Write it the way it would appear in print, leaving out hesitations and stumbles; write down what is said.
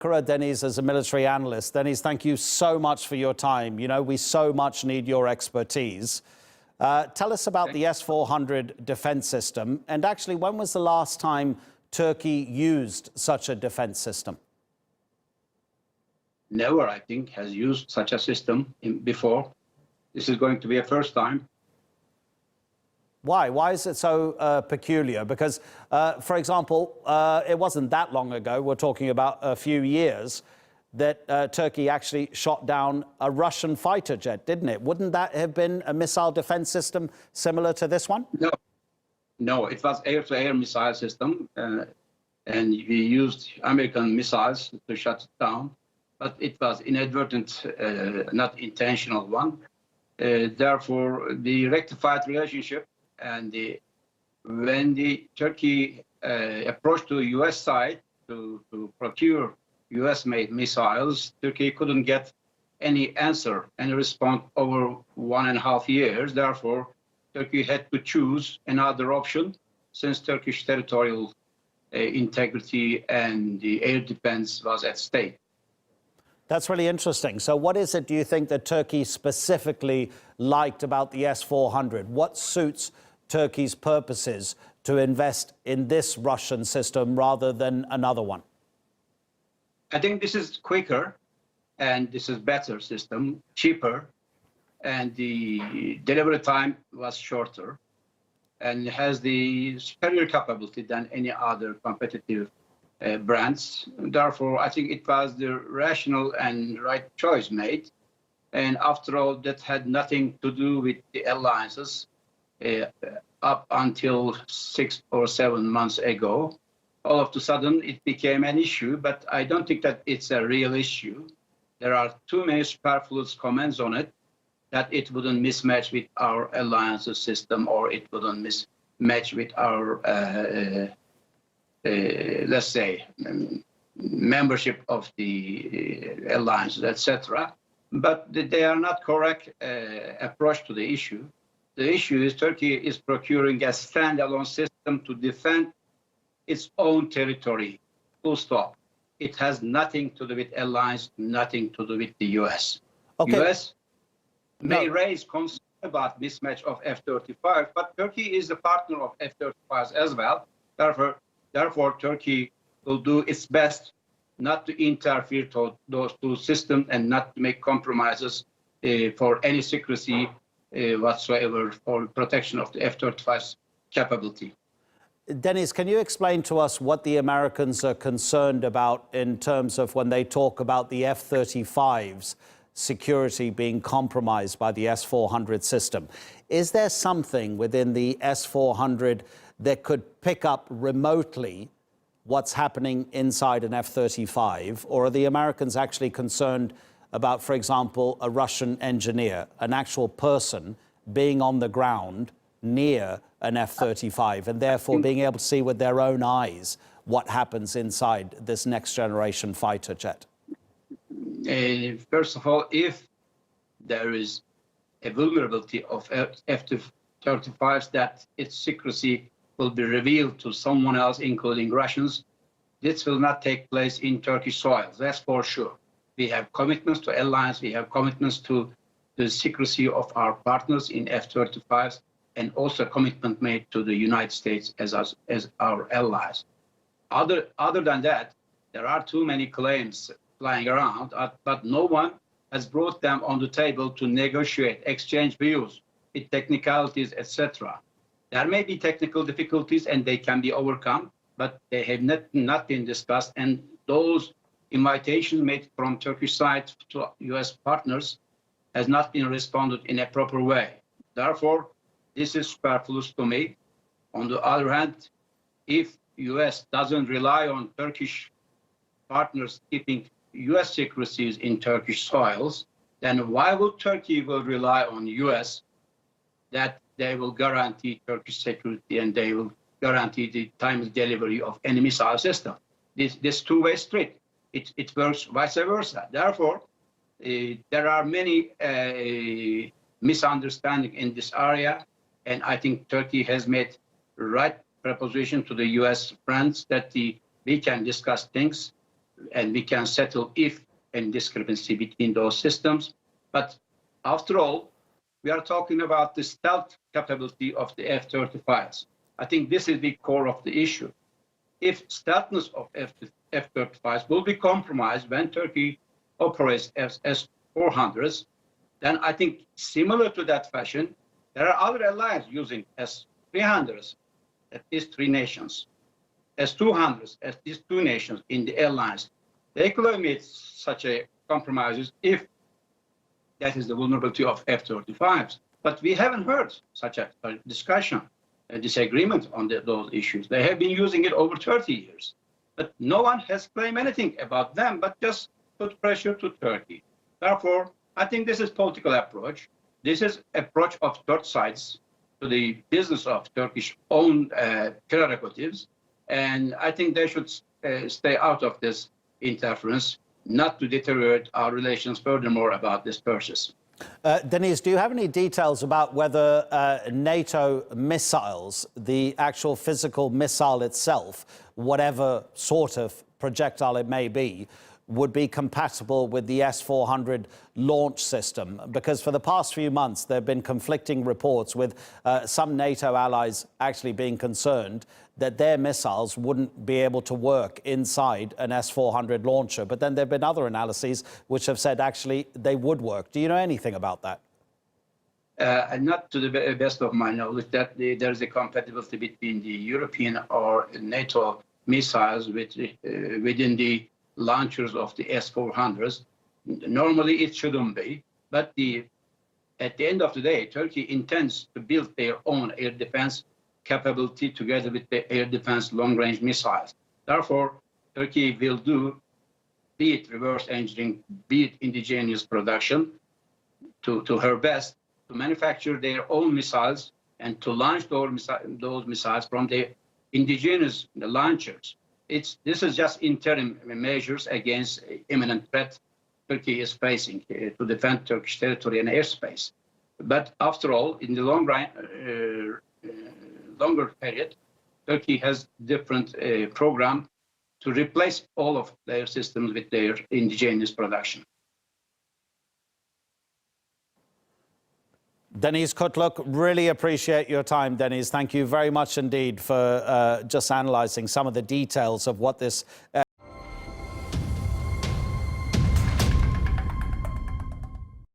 Deniz, as a military analyst. Deniz, thank you so much for your time. You know, we so much need your expertise. Tell us about the S-400 defense system. And actually, when was the last time Turkey used such a defense system? Never, I think, has used such a system before. This is going to be a first time. Why? Why is it so peculiar? Because, for example, it wasn't that long ago, we're talking about a few years, that Turkey actually shot down a Russian fighter jet, didn't it? Wouldn't that have been a missile defense system similar to this one? No, it was air-to-air missile system, and we used American missiles to shut it down, but it was inadvertent, not intentional one. Therefore, the rectified relationship and when the Turkey approached to the U.S. side to procure U.S.-made missiles, Turkey couldn't get any answer, any response over 1.5 years. Therefore, Turkey had to choose another option since Turkish territorial integrity and the air defense was at stake. That's really interesting. So what is it, do you think, that Turkey specifically liked about the S-400? What suits Turkey's purposes to invest in this Russian system rather than another one? I think this is quicker and this is better system, cheaper, and the delivery time was shorter and has the superior capability than any other competitive brands. Therefore, I think it was the rational and right choice made. And after all, that had nothing to do with the alliances up until 6 or 7 months ago. All of a sudden, it became an issue, but I don't think that it's a real issue. There are too many superfluous comments on it that it wouldn't mismatch with our alliances system or it wouldn't mismatch with our let's say, membership of the alliances, etc. But they are not correct approach to the issue. The issue is Turkey is procuring a standalone system to defend its own territory, full stop. It has nothing to do with alliance, nothing to do with the U.S. Okay. U.S. may raise concern about mismatch of F-35, but Turkey is a partner of F-35s as well. Therefore, Turkey will do its best not to interfere to those two systems and not to make compromises for any secrecy whatsoever for protection of the F-35's capability. Deniz, can you explain to us what the Americans are concerned about in terms of when they talk about the F-35's security being compromised by the S-400 system? Is there something within the S-400 that could pick up remotely what's happening inside an F-35? Or are the Americans actually concerned about, for example, a Russian engineer, an actual person being on the ground near an F-35 and therefore being able to see with their own eyes what happens inside this next generation fighter jet? First of all, if there is a vulnerability of F-35s that its secrecy will be revealed to someone else, including Russians, this will not take place in Turkish soil. That's for sure. We have commitments to alliance. We have commitments to the secrecy of our partners in F-35s, and also a commitment made to the United States as our allies. Other than that, there are too many claims flying around, but no one has brought them on the table to negotiate, exchange views, with technicalities, etc. There may be technical difficulties and they can be overcome, but they have not been discussed. And those invitations made from Turkish side to U.S. partners has not been responded in a proper way. Therefore, this is superfluous to me. On the other hand, if U.S. doesn't rely on Turkish partners keeping U.S. secrecies in Turkish soils, then why would Turkey will rely on U.S. that they will guarantee Turkish security and they will guarantee the timely delivery of any missile system? This two-way street. It works vice versa. Therefore, there are many misunderstandings in this area, and I think Turkey has made the right proposition to the U.S. friends that we can discuss things and we can settle if any discrepancy between those systems. But after all, we are talking about the stealth capability of the F-35s. I think this is the core of the issue. If stealthness of F-35s will be compromised when Turkey operates S-400s, then I think similar to that fashion, there are other allies using S-300s, at least 3 nations, S-200s, at least 2 nations in the alliance. They could have made such a compromises if that is the vulnerability of F-35s. But we haven't heard such a discussion, a disagreement on those issues. They have been using it over 30 years. But no one has claimed anything about them, but just put pressure to Turkey. Therefore, I think this is political approach. This is approach of third sides to the business of Turkish own prerogatives. And I think they should stay out of this interference, not to deteriorate our relations furthermore about this purchase. Deniz, do you have any details about whether NATO missiles, the actual physical missile itself, whatever sort of projectile it may be, would be compatible with the S-400 launch system? Because for the past few months, there have been conflicting reports with some NATO allies actually being concerned that their missiles wouldn't be able to work inside an S-400 launcher. But then there have been other analyses which have said actually they would work. Do you know anything about that? Not to the best of my knowledge that there is a compatibility between the European or NATO missiles within the launchers of the S-400s. Normally, it shouldn't be. But at the end of the day, Turkey intends to build their own air defense capability together with the air defense long-range missiles. Therefore, Turkey will do, be it reverse engineering, be it indigenous production, to her best to manufacture their own missiles and to launch those missiles from the indigenous launchers. This is just interim measures against imminent threat Turkey is facing to defend Turkish territory and airspace. But after all, in the longer period, Turkey has different program to replace all of their systems with their indigenous production. Deniz Kutluk, really appreciate your time, Deniz. Thank you very much indeed for just analysing some of the details of what this